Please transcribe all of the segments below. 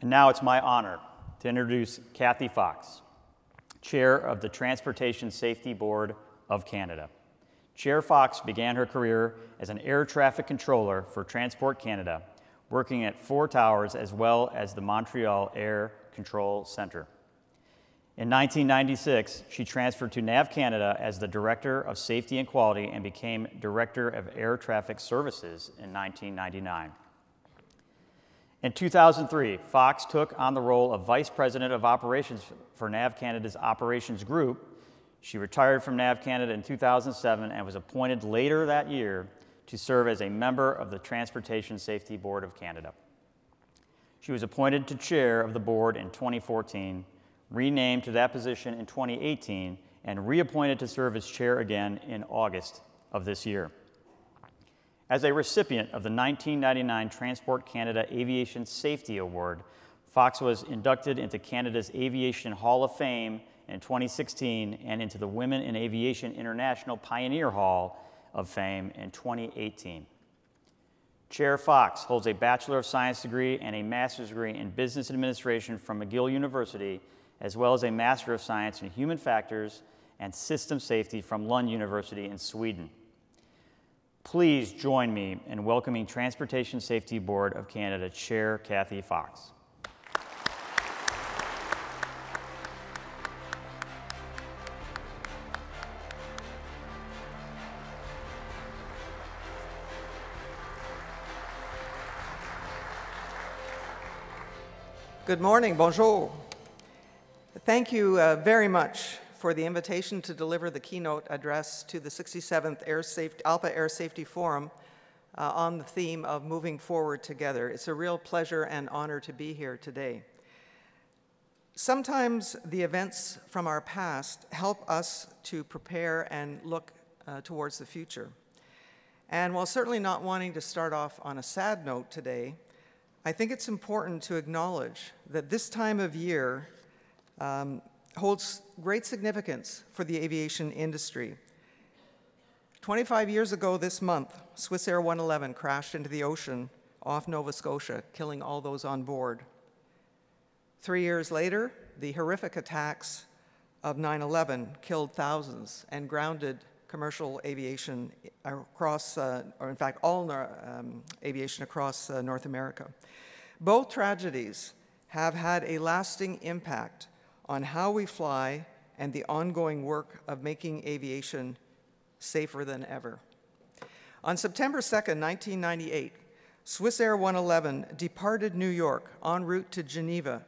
And now it's my honor to introduce Kathy Fox, Chair of the Transportation Safety Board of Canada. Chair Fox began her career as an air traffic controller for Transport Canada, working at 4 towers as well as the Montreal Air Control Centre. In 1996, she transferred to NAV Canada as the Director of Safety and Quality and became Director of Air Traffic Services in 1999. In 2003, Fox took on the role of Vice President of Operations for NAV Canada's Operations Group. She retired from NAV Canada in 2007 and was appointed later that year to serve as a member of the Transportation Safety Board of Canada. She was appointed to chair of the board in 2014, renamed to that position in 2018, and reappointed to serve as chair again in August of this year. As a recipient of the 1999 Transport Canada Aviation Safety Award, Fox was inducted into Canada's Aviation Hall of Fame in 2016 and into the Women in Aviation International Pioneer Hall of Fame in 2018. Chair Fox holds a Bachelor of Science degree and a Master's degree in Business Administration from McGill University, as well as a Master of Science in Human Factors and System Safety from Lund University in Sweden. Please join me in welcoming Transportation Safety Board of Canada Chair Kathy Fox. Good morning, bonjour. Thank you very much for the invitation to deliver the keynote address to the 67th ALPA Air Safety Forum on the theme of moving forward together. It's a real pleasure and honor to be here today. Sometimes the events from our past help us to prepare and look towards the future. And while certainly not wanting to start off on a sad note today, I think it's important to acknowledge that this time of year holds great significance for the aviation industry. 25 years ago this month, Swissair 111 crashed into the ocean off Nova Scotia, killing all those on board. 3 years later, the horrific attacks of 9/11 killed thousands and grounded commercial aviation across, or in fact, all aviation across North America. Both tragedies have had a lasting impact on how we fly and the ongoing work of making aviation safer than ever. On September 2nd, 1998, Swissair 111 departed New York en route to Geneva.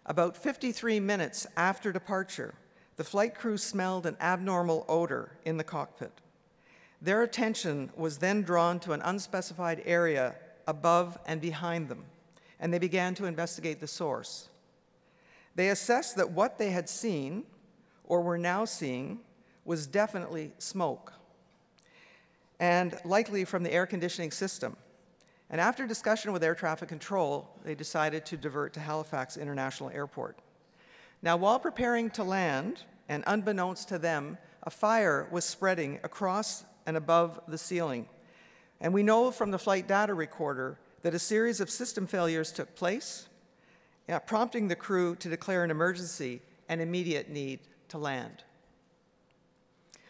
About 53 minutes after departure, the flight crew smelled an abnormal odor in the cockpit. Their attention was then drawn to an unspecified area above and behind them, and they began to investigate the source. They assessed that what they had seen, or were now seeing, was definitely smoke, and likely from the air conditioning system. And after discussion with air traffic control, they decided to divert to Halifax International Airport. Now, while preparing to land, and unbeknownst to them, a fire was spreading across and above the ceiling. And we know from the flight data recorder that a series of system failures took place, prompting the crew to declare an emergency and immediate need to land.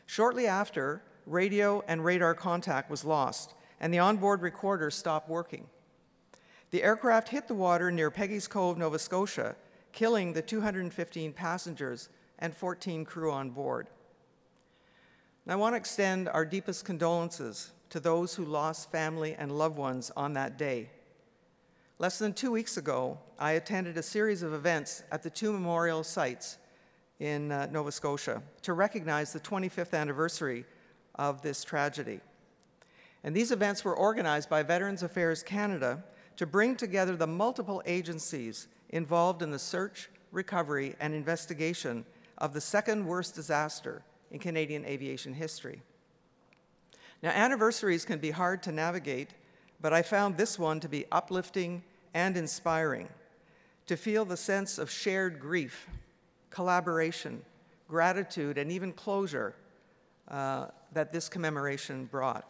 Shortly after, radio and radar contact was lost, and the onboard recorder stopped working. The aircraft hit the water near Peggy's Cove, Nova Scotia, killing the 215 passengers and 14 crew on board. And I want to extend our deepest condolences to those who lost family and loved ones on that day. Less than 2 weeks ago, I attended a series of events at the two memorial sites in Nova Scotia to recognize the 25th anniversary of this tragedy. And these events were organized by Veterans Affairs Canada to bring together the multiple agencies involved in the search, recovery, and investigation of the second worst disaster in Canadian aviation history. Now, anniversaries can be hard to navigate, but I found this one to be uplifting and inspiring, to feel the sense of shared grief, collaboration, gratitude, and even closure that this commemoration brought.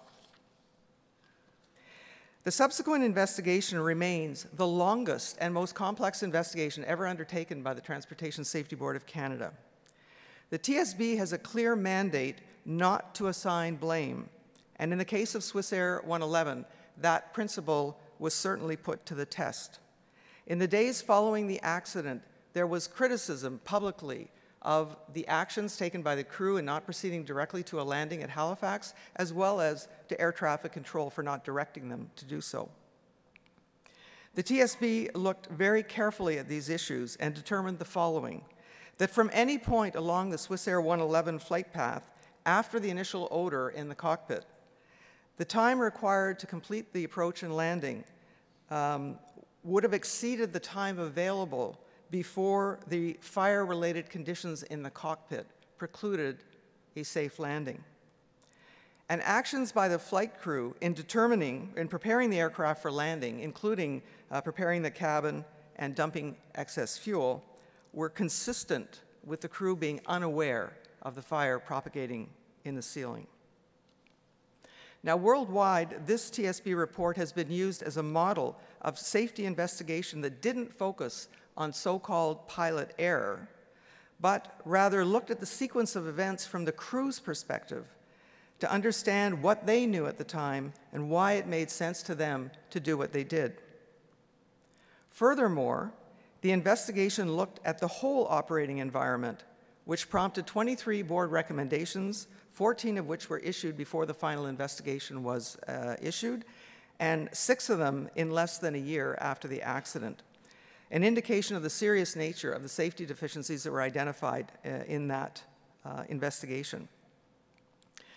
The subsequent investigation remains the longest and most complex investigation ever undertaken by the Transportation Safety Board of Canada. The TSB has a clear mandate not to assign blame, and in the case of Swissair 111, that principle was certainly put to the test. In the days following the accident, there was criticism publicly of the actions taken by the crew in not proceeding directly to a landing at Halifax, as well as to air traffic control for not directing them to do so. The TSB looked very carefully at these issues and determined the following: that from any point along the Swissair 111 flight path after the initial odor in the cockpit, the time required to complete the approach and landing would have exceeded the time available before the fire-related conditions in the cockpit precluded a safe landing. And actions by the flight crew in preparing the aircraft for landing, including preparing the cabin and dumping excess fuel, were consistent with the crew being unaware of the fire propagating in the ceiling. Now, worldwide, this TSB report has been used as a model of safety investigation that didn't focus on so-called pilot error, but rather looked at the sequence of events from the crew's perspective to understand what they knew at the time and why it made sense to them to do what they did. Furthermore, the investigation looked at the whole operating environment, which prompted 23 board recommendations, 14 of which were issued before the final investigation was issued, and 6 of them in less than a year after the accident, an indication of the serious nature of the safety deficiencies that were identified in that investigation.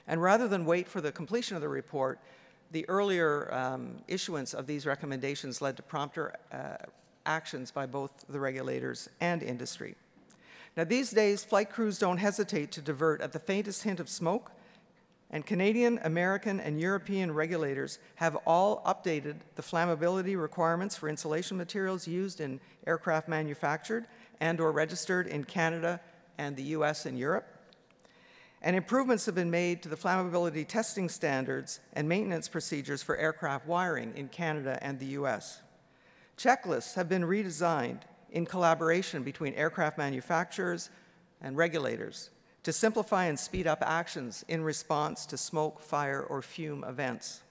And rather than wait for the completion of the report, the earlier issuance of these recommendations led to prompter actions by both the regulators and industry. Now, these days, flight crews don't hesitate to divert at the faintest hint of smoke, and Canadian, American, and European regulators have all updated the flammability requirements for insulation materials used in aircraft manufactured and/or registered in Canada and the US and Europe. And improvements have been made to the flammability testing standards and maintenance procedures for aircraft wiring in Canada and the US. Checklists have been redesigned in collaboration between aircraft manufacturers and regulators to simplify and speed up actions in response to smoke, fire, or fume events.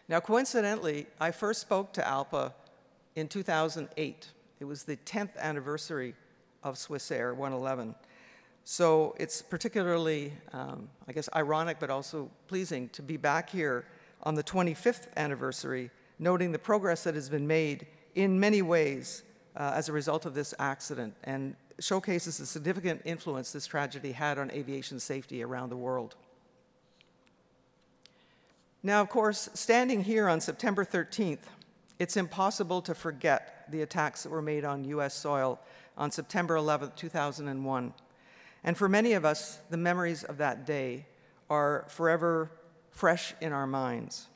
Now, coincidentally, I first spoke to ALPA in 2008. It was the 10th anniversary of Swissair 111. So it's particularly, I guess, ironic but also pleasing to be back here on the 25th anniversary, noting the progress that has been made in many ways as a result of this accident, and showcases the significant influence this tragedy had on aviation safety around the world. Now, of course, standing here on September 13th, it's impossible to forget the attacks that were made on US soil on September 11th, 2001. And for many of us, the memories of that day are forever fresh in our minds.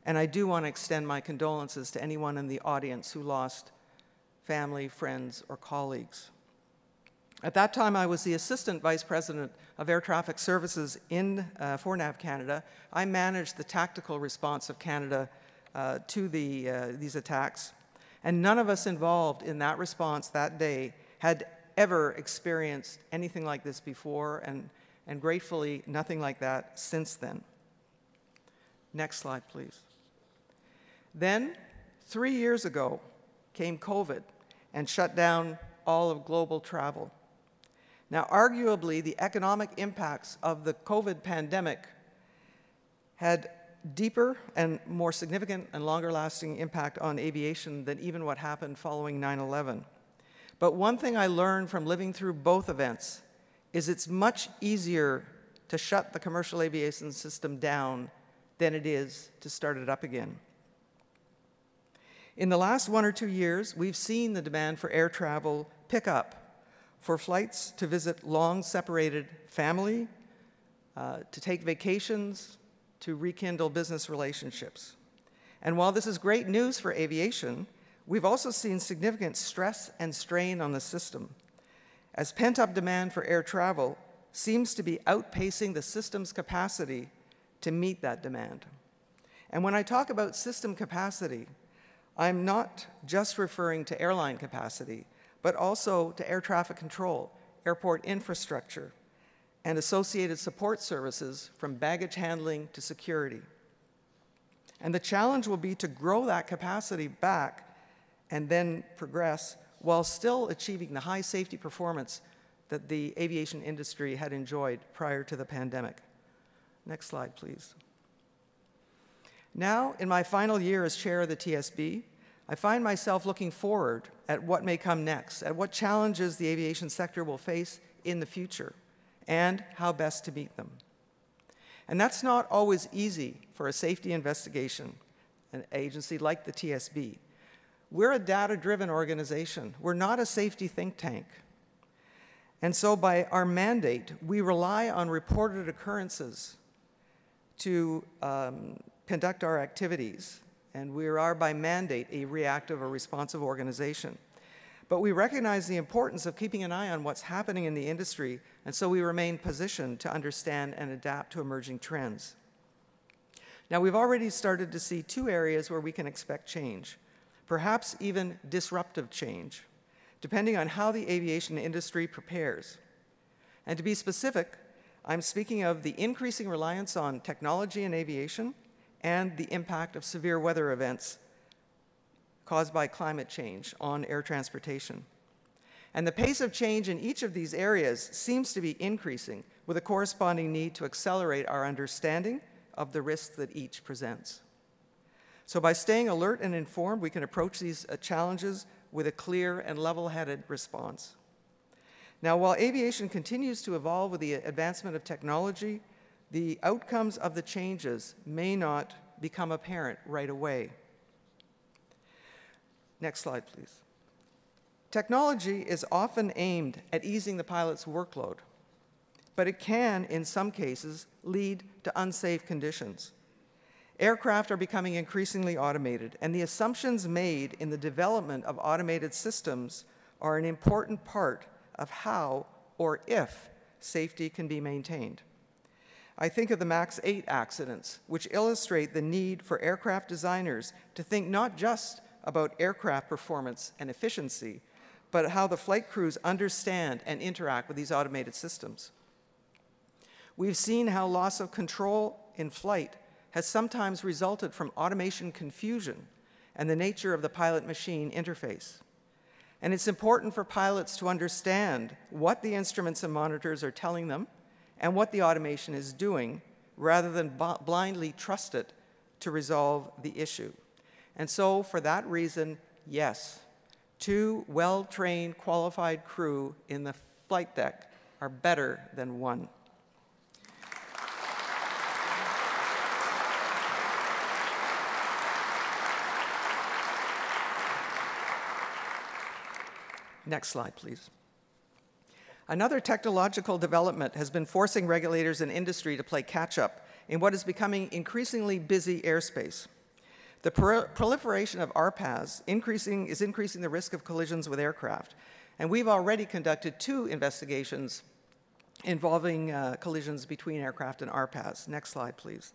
And I do want to extend my condolences to anyone in the audience who lost family, friends, or colleagues. At that time, I was the Assistant Vice President of Air Traffic Services for NAV Canada. I managed the tactical response of Canada to these attacks. And none of us involved in that response that day had ever experienced anything like this before, and gratefully, nothing like that since then. Next slide, please. Then, 3 years ago, came COVID and shut down all of global travel. Now, arguably, the economic impacts of the COVID pandemic had deeper and more significant and longer-lasting impact on aviation than even what happened following 9/11. But one thing I learned from living through both events is it's much easier to shut the commercial aviation system down than it is to start it up again. In the last 1 or 2 years, we've seen the demand for air travel pick up for flights to visit long-separated family, to take vacations, to rekindle business relationships. And while this is great news for aviation, we've also seen significant stress and strain on the system, as pent-up demand for air travel seems to be outpacing the system's capacity to meet that demand. And when I talk about system capacity, I'm not just referring to airline capacity, but also to air traffic control, airport infrastructure, and associated support services from baggage handling to security. And the challenge will be to grow that capacity back and then progress while still achieving the high safety performance that the aviation industry had enjoyed prior to the pandemic. Next slide, please. Now, in my final year as chair of the TSB, I find myself looking forward at what may come next, at what challenges the aviation sector will face in the future, and how best to meet them. And that's not always easy for a safety investigation, an agency like the TSB. We're a data-driven organization. We're not a safety think tank. And so by our mandate, we rely on reported occurrences to conduct our activities. And we are, by mandate, a reactive or responsive organization. But we recognize the importance of keeping an eye on what's happening in the industry, and so we remain positioned to understand and adapt to emerging trends. Now, we've already started to see two areas where we can expect change, perhaps even disruptive change, depending on how the aviation industry prepares. And to be specific, I'm speaking of the increasing reliance on technology in aviation and the impact of severe weather events caused by climate change on air transportation. And the pace of change in each of these areas seems to be increasing, with a corresponding need to accelerate our understanding of the risks that each presents. So by staying alert and informed, we can approach these challenges with a clear and level-headed response. Now, while aviation continues to evolve with the advancement of technology, the outcomes of the changes may not become apparent right away. Next slide, please. Technology is often aimed at easing the pilot's workload, but it can, in some cases, lead to unsafe conditions. Aircraft are becoming increasingly automated, and the assumptions made in the development of automated systems are an important part of how or if safety can be maintained. I think of the MAX 8 accidents, which illustrate the need for aircraft designers to think not just about aircraft performance and efficiency, but how the flight crews understand and interact with these automated systems. We've seen how loss of control in flight has sometimes resulted from automation confusion and the nature of the pilot-machine interface. And it's important for pilots to understand what the instruments and monitors are telling them and what the automation is doing, rather than blindly trust it to resolve the issue. And so, for that reason, yes, 2 well-trained, qualified crew in the flight deck are better than 1. Next slide, please. Another technological development has been forcing regulators and industry to play catch-up in what is becoming increasingly busy airspace. The proliferation of RPAS is increasing the risk of collisions with aircraft, and we've already conducted 2 investigations involving collisions between aircraft and RPAS. Next slide, please.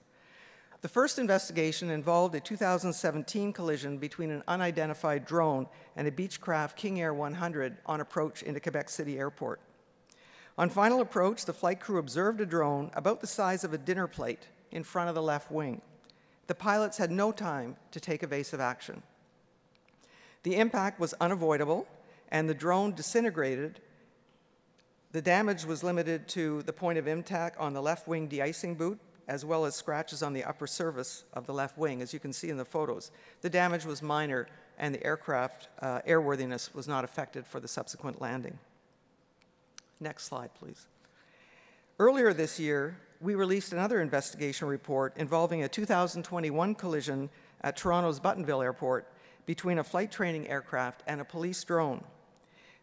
The first investigation involved a 2017 collision between an unidentified drone and a Beechcraft King Air 100 on approach into Quebec City Airport. On final approach, the flight crew observed a drone about the size of a dinner plate in front of the left wing. The pilots had no time to take evasive action. The impact was unavoidable, and the drone disintegrated. The damage was limited to the point of impact on the left wing de-icing boot, as well as scratches on the upper surface of the left wing, as you can see in the photos. The damage was minor, and the aircraft airworthiness was not affected for the subsequent landing. Next slide, please. Earlier this year, we released another investigation report involving a 2021 collision at Toronto's Buttonville Airport between a flight training aircraft and a police drone.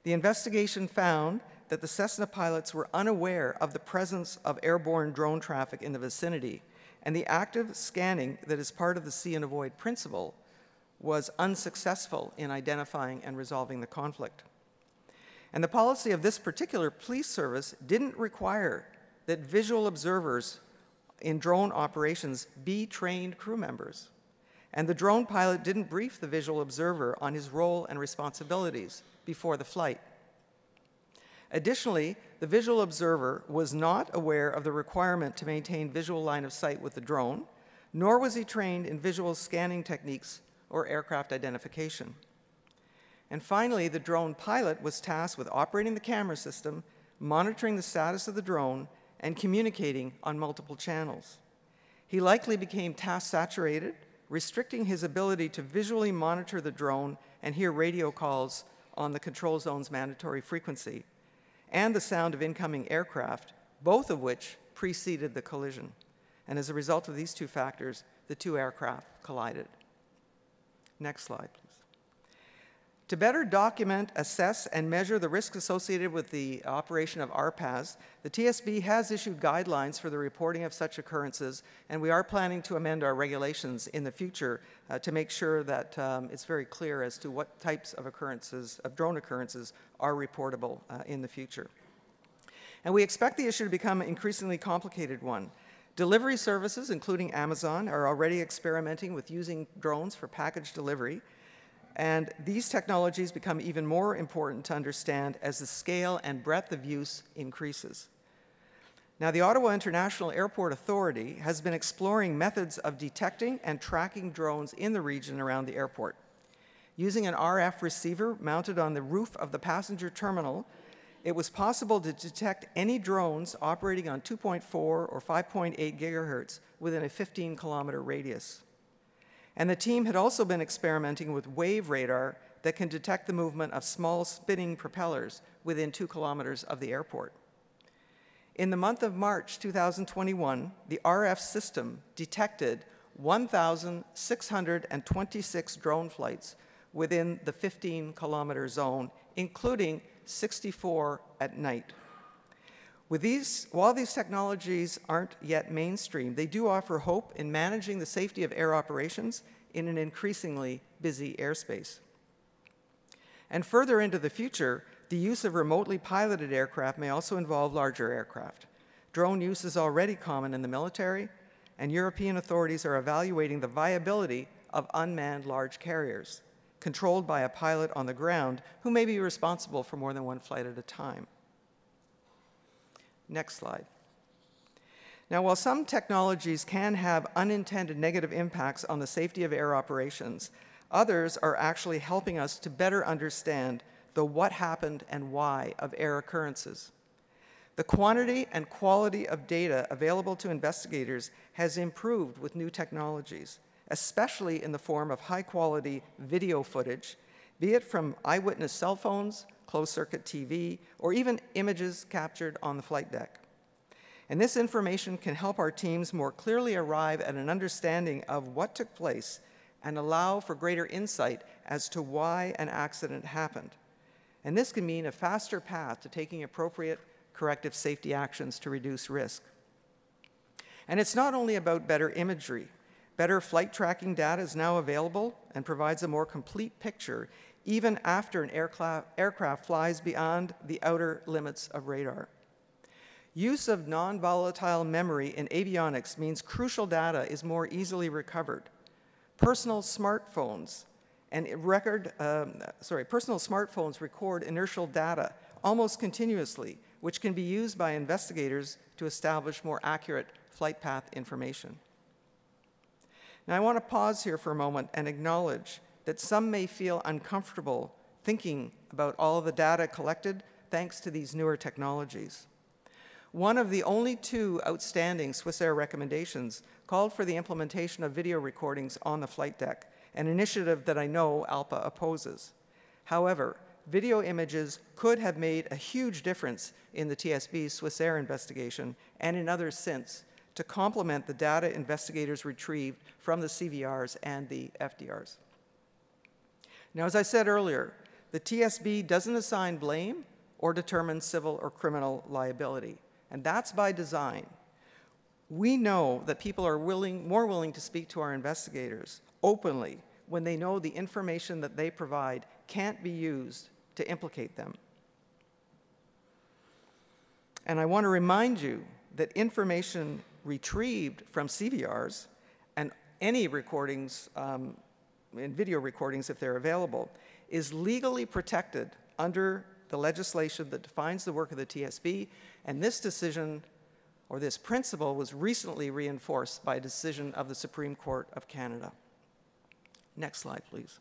The investigation found that the Cessna pilots were unaware of the presence of airborne drone traffic in the vicinity, and the active scanning that is part of the see and avoid principle was unsuccessful in identifying and resolving the conflict. And the policy of this particular police service didn't require that visual observers in drone operations be trained crew members. And the drone pilot didn't brief the visual observer on his role and responsibilities before the flight. Additionally, the visual observer was not aware of the requirement to maintain visual line of sight with the drone, nor was he trained in visual scanning techniques or aircraft identification. And finally, the drone pilot was tasked with operating the camera system, monitoring the status of the drone, and communicating on multiple channels. He likely became task-saturated, restricting his ability to visually monitor the drone and hear radio calls on the control zone's mandatory frequency, and the sound of incoming aircraft, both of which preceded the collision. And as a result of these two factors, the two aircraft collided. Next slide, please. To better document, assess, and measure the risks associated with the operation of RPAS, the TSB has issued guidelines for the reporting of such occurrences, and we are planning to amend our regulations in the future to make sure that it's very clear as to what types of occurrences, of drone occurrences, are reportable in the future. And we expect the issue to become an increasingly complicated one. Delivery services, including Amazon, are already experimenting with using drones for package delivery. And these technologies become even more important to understand as the scale and breadth of use increases. Now, the Ottawa International Airport Authority has been exploring methods of detecting and tracking drones in the region around the airport. Using an RF receiver mounted on the roof of the passenger terminal, it was possible to detect any drones operating on 2.4 or 5.8 gigahertz within a 15-kilometer radius. And the team had also been experimenting with wave radar that can detect the movement of small spinning propellers within 2 kilometers of the airport. In the month of March 2021, the RF system detected 1,626 drone flights within the 15-kilometer zone, including 64 at night. While these technologies aren't yet mainstream, they do offer hope in managing the safety of air operations in an increasingly busy airspace. And further into the future, the use of remotely piloted aircraft may also involve larger aircraft. Drone use is already common in the military, and European authorities are evaluating the viability of unmanned large carriers, controlled by a pilot on the ground who may be responsible for more than one flight at a time. Next slide. Now, while some technologies can have unintended negative impacts on the safety of air operations, others are actually helping us to better understand the what happened and why of air occurrences. The quantity and quality of data available to investigators has improved with new technologies, especially in the form of high-quality video footage, be it from eyewitness cell phones, closed-circuit TV, or even images captured on the flight deck. And this information can help our teams more clearly arrive at an understanding of what took place and allow for greater insight as to why an accident happened. And this can mean a faster path to taking appropriate corrective safety actions to reduce risk. And it's not only about better imagery. Better flight tracking data is now available and provides a more complete picture even after an aircraft flies beyond the outer limits of radar. Use of non-volatile memory in avionics means crucial data is more easily recovered. Personal smartphones record inertial data almost continuously, which can be used by investigators to establish more accurate flight path information. Now, I want to pause here for a moment and acknowledge that some may feel uncomfortable thinking about all of the data collected thanks to these newer technologies. One of the only two outstanding Swissair recommendations called for the implementation of video recordings on the flight deck, an initiative that I know ALPA opposes. However, video images could have made a huge difference in the TSB's Swissair investigation and in others since to complement the data investigators retrieved from the CVRs and the FDRs. Now, as I said earlier, the TSB doesn't assign blame or determine civil or criminal liability, and that's by design. We know that people are more willing to speak to our investigators openly when they know the information that they provide can't be used to implicate them. And I want to remind you that information retrieved from CVRs, and any recordings and video recordings, if they're available, is legally protected under the legislation that defines the work of the TSB, and this decision, or this principle, was recently reinforced by a decision of the Supreme Court of Canada. Next slide, please.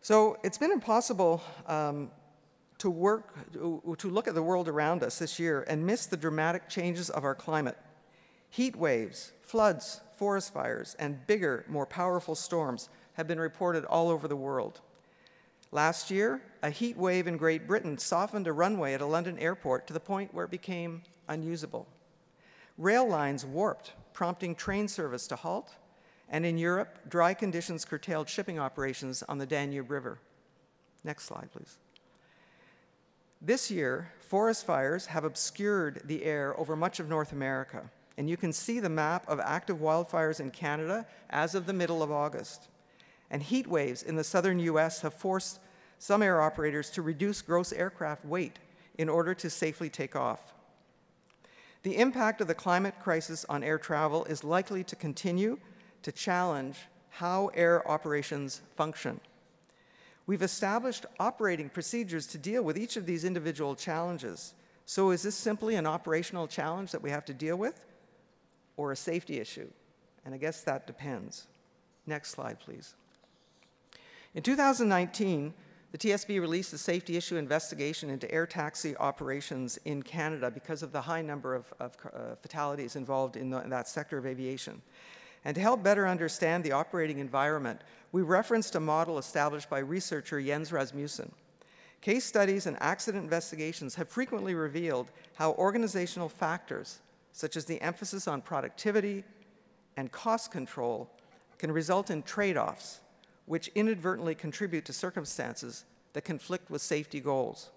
So it's been impossible to look at the world around us this year and miss the dramatic changes of our climate. Heat waves, floods, forest fires, and bigger, more powerful storms have been reported all over the world. Last year, a heat wave in Great Britain softened a runway at a London airport to the point where it became unusable. Rail lines warped, prompting train service to halt, and in Europe, dry conditions curtailed shipping operations on the Danube River. Next slide, please. This year, forest fires have obscured the air over much of North America, and you can see the map of active wildfires in Canada as of the middle of August. And heat waves in the southern US have forced some air operators to reduce gross aircraft weight in order to safely take off. The impact of the climate crisis on air travel is likely to continue to challenge how air operations function. We've established operating procedures to deal with each of these individual challenges. So is this simply an operational challenge that we have to deal with, or a safety issue? And I guess that depends. Next slide, please. In 2019, the TSB released a safety issue investigation into air taxi operations in Canada because of the high number of fatalities involved in that sector of aviation. And to help better understand the operating environment, we referenced a model established by researcher Jens Rasmussen. Case studies and accident investigations have frequently revealed how organizational factors, such as the emphasis on productivity and cost control, can result in trade-offs, which inadvertently contribute to circumstances that conflict with safety goals.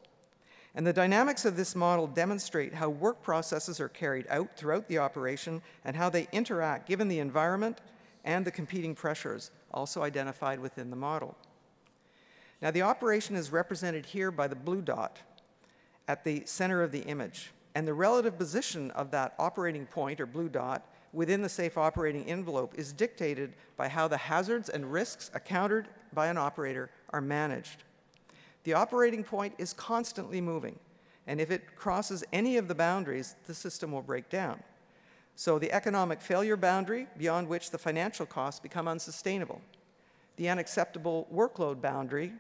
And the dynamics of this model demonstrate how work processes are carried out throughout the operation and how they interact given the environment and the competing pressures also identified within the model. Now, the operation is represented here by the blue dot at the center of the image, and the relative position of that operating point, or blue dot, within the safe operating envelope is dictated by how the hazards and risks encountered by an operator are managed. The operating point is constantly moving, and if it crosses any of the boundaries, the system will break down. So the economic failure boundary, beyond which the financial costs become unsustainable. The unacceptable workload boundary,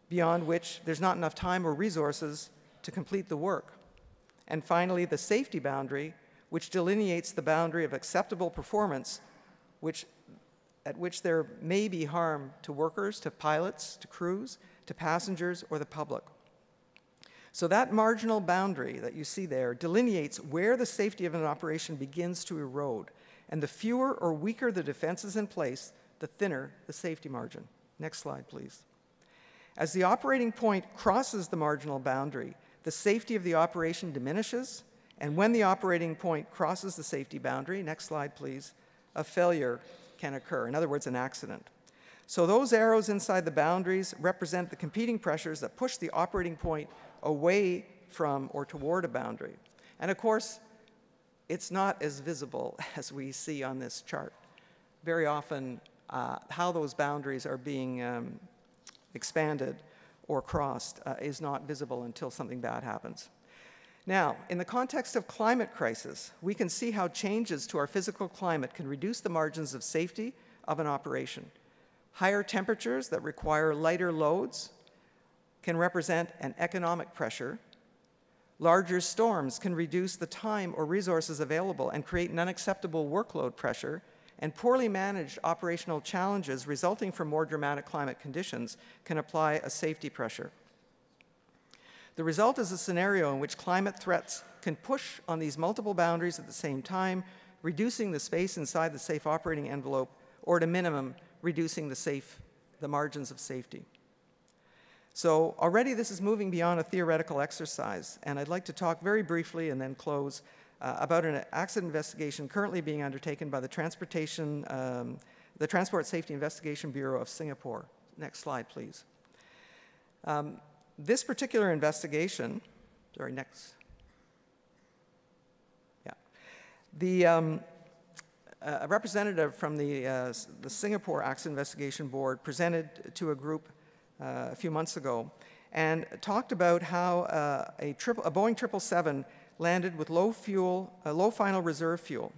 beyond which there's not enough time or resources to complete the work. And finally, the safety boundary, which delineates the boundary of acceptable performance, at which there may be harm to workers, to pilots, to crews, to passengers, or the public. So that marginal boundary that you see there delineates where the safety of an operation begins to erode, and the fewer or weaker the defenses in place, the thinner the safety margin. Next slide, please. As the operating point crosses the marginal boundary, the safety of the operation diminishes, and when the operating point crosses the safety boundary, next slide please, a failure can occur, in other words, an accident. So those arrows inside the boundaries represent the competing pressures that push the operating point away from or toward a boundary. And of course, it's not as visible as we see on this chart. Very often, how those boundaries are being expanded or crossed is not visible until something bad happens. Now, in the context of climate crisis, we can see how changes to our physical climate can reduce the margins of safety of an operation. Higher temperatures that require lighter loads can represent an economic pressure. Larger storms can reduce the time or resources available and create an unacceptable workload pressure, and poorly managed operational challenges resulting from more dramatic climate conditions can apply a safety pressure. The result is a scenario in which climate threats can push on these multiple boundaries at the same time, reducing the space inside the safe operating envelope, or at a minimum, reducing the margins of safety. So already this is moving beyond a theoretical exercise, and I'd like to talk very briefly and then close about an accident investigation currently being undertaken by the Transport Safety Investigation Bureau of Singapore. Next slide, please. This particular investigation, A representative from the Singapore Accident Investigation Board presented to a group a few months ago and talked about how a Boeing 777 landed with low final reserve fuel.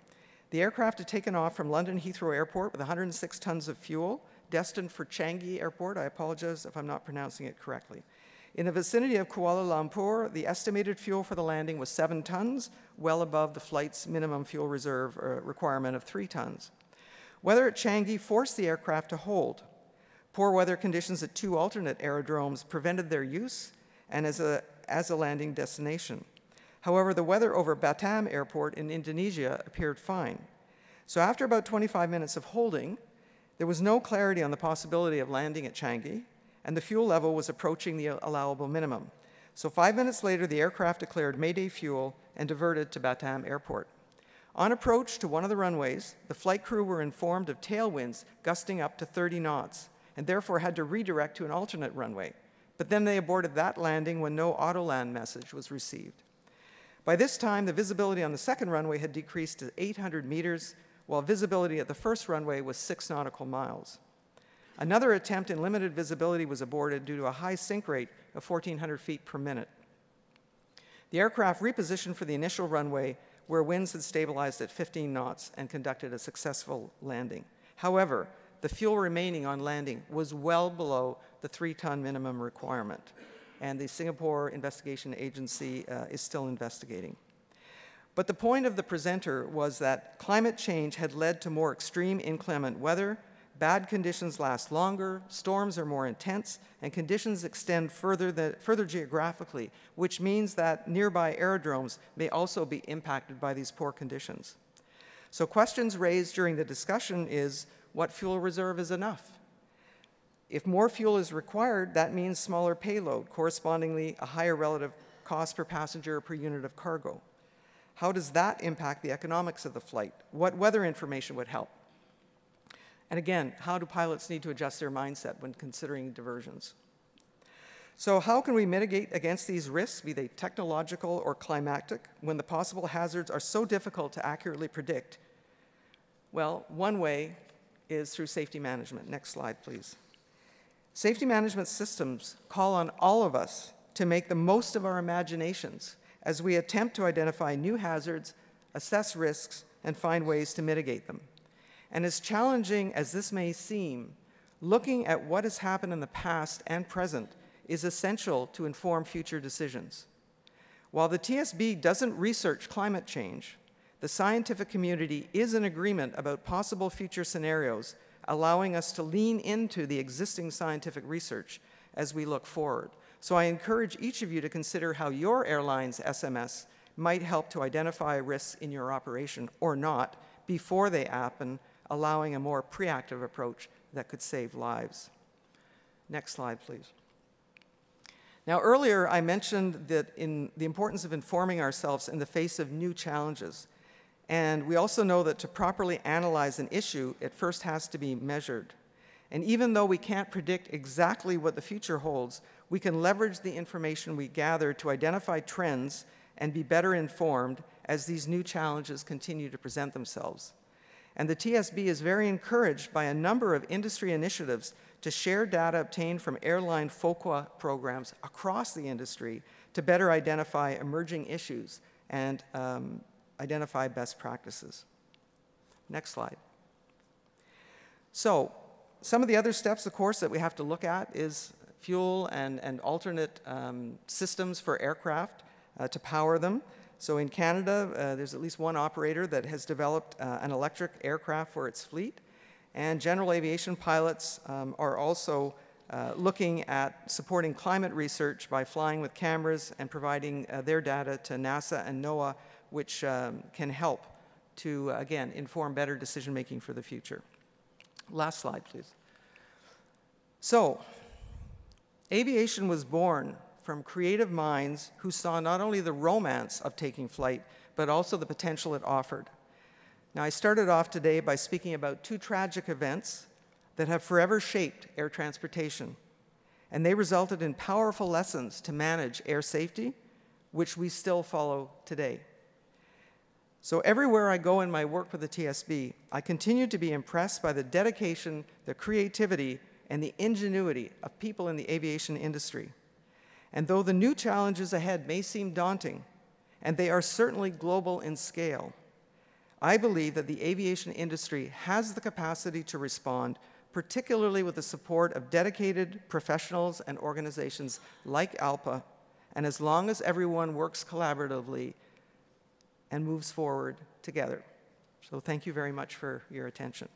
The aircraft had taken off from London Heathrow Airport with 106 tons of fuel, destined for Changi Airport. I apologize if I'm not pronouncing it correctly. In the vicinity of Kuala Lumpur, the estimated fuel for the landing was 7 tons, well above the flight's minimum fuel reserve requirement of 3 tons. Weather at Changi forced the aircraft to hold. Poor weather conditions at 2 alternate aerodromes prevented their use and as a landing destination. However, the weather over Batam Airport in Indonesia appeared fine. So after about 25 minutes of holding, there was no clarity on the possibility of landing at Changi, and the fuel level was approaching the allowable minimum. So 5 minutes later, the aircraft declared Mayday fuel and diverted to Batam Airport. On approach to one of the runways, the flight crew were informed of tailwinds gusting up to 30 knots, and therefore had to redirect to an alternate runway. But then they aborted that landing when no autoland message was received. By this time, the visibility on the second runway had decreased to 800 meters, while visibility at the first runway was 6 nautical miles. Another attempt in limited visibility was aborted due to a high sink rate of 1,400 feet per minute. The aircraft repositioned for the initial runway, where winds had stabilized at 15 knots and conducted a successful landing. However, the fuel remaining on landing was well below the 3-ton minimum requirement, and the Singapore Investigation Agency is still investigating. But the point of the presenter was that climate change had led to more extreme inclement weather, bad conditions last longer, storms are more intense, and conditions extend further geographically, which means that nearby aerodromes may also be impacted by these poor conditions. So questions raised during the discussion is, what fuel reserve is enough? If more fuel is required, that means smaller payload, correspondingly a higher relative cost per passenger or per unit of cargo. How does that impact the economics of the flight? What weather information would help? And again, how do pilots need to adjust their mindset when considering diversions? So how can we mitigate against these risks, be they technological or climatic, when the possible hazards are so difficult to accurately predict? Well, one way is through safety management. Next slide, please. Safety management systems call on all of us to make the most of our imaginations as we attempt to identify new hazards, assess risks, and find ways to mitigate them. And as challenging as this may seem, looking at what has happened in the past and present is essential to inform future decisions. While the TSB doesn't research climate change, the scientific community is in agreement about possible future scenarios, allowing us to lean into the existing scientific research as we look forward. So I encourage each of you to consider how your airline's SMS might help to identify risks in your operation or not before they happen, allowing a more proactive approach that could save lives. Next slide, please. Now, earlier I mentioned that in the importance of informing ourselves in the face of new challenges. And we also know that to properly analyze an issue, it first has to be measured. And even though we can't predict exactly what the future holds, we can leverage the information we gather to identify trends and be better informed as these new challenges continue to present themselves. And the TSB is very encouraged by a number of industry initiatives to share data obtained from airline FOQA programs across the industry to better identify emerging issues and identify best practices. Next slide. So, some of the other steps, of course, that we have to look at is fuel and alternate systems for aircraft to power them. So in Canada, there's at least one operator that has developed an electric aircraft for its fleet. And general aviation pilots are also looking at supporting climate research by flying with cameras and providing their data to NASA and NOAA, which can help to, again, inform better decision-making for the future. Last slide, please. So, aviation was born from creative minds who saw not only the romance of taking flight, but also the potential it offered. Now, I started off today by speaking about 2 tragic events that have forever shaped air transportation, and they resulted in powerful lessons to manage air safety, which we still follow today. So everywhere I go in my work with the TSB, I continue to be impressed by the dedication, the creativity, and the ingenuity of people in the aviation industry. And though the new challenges ahead may seem daunting, and they are certainly global in scale, I believe that the aviation industry has the capacity to respond, particularly with the support of dedicated professionals and organizations like ALPA, and as long as everyone works collaboratively and moves forward together. So thank you very much for your attention.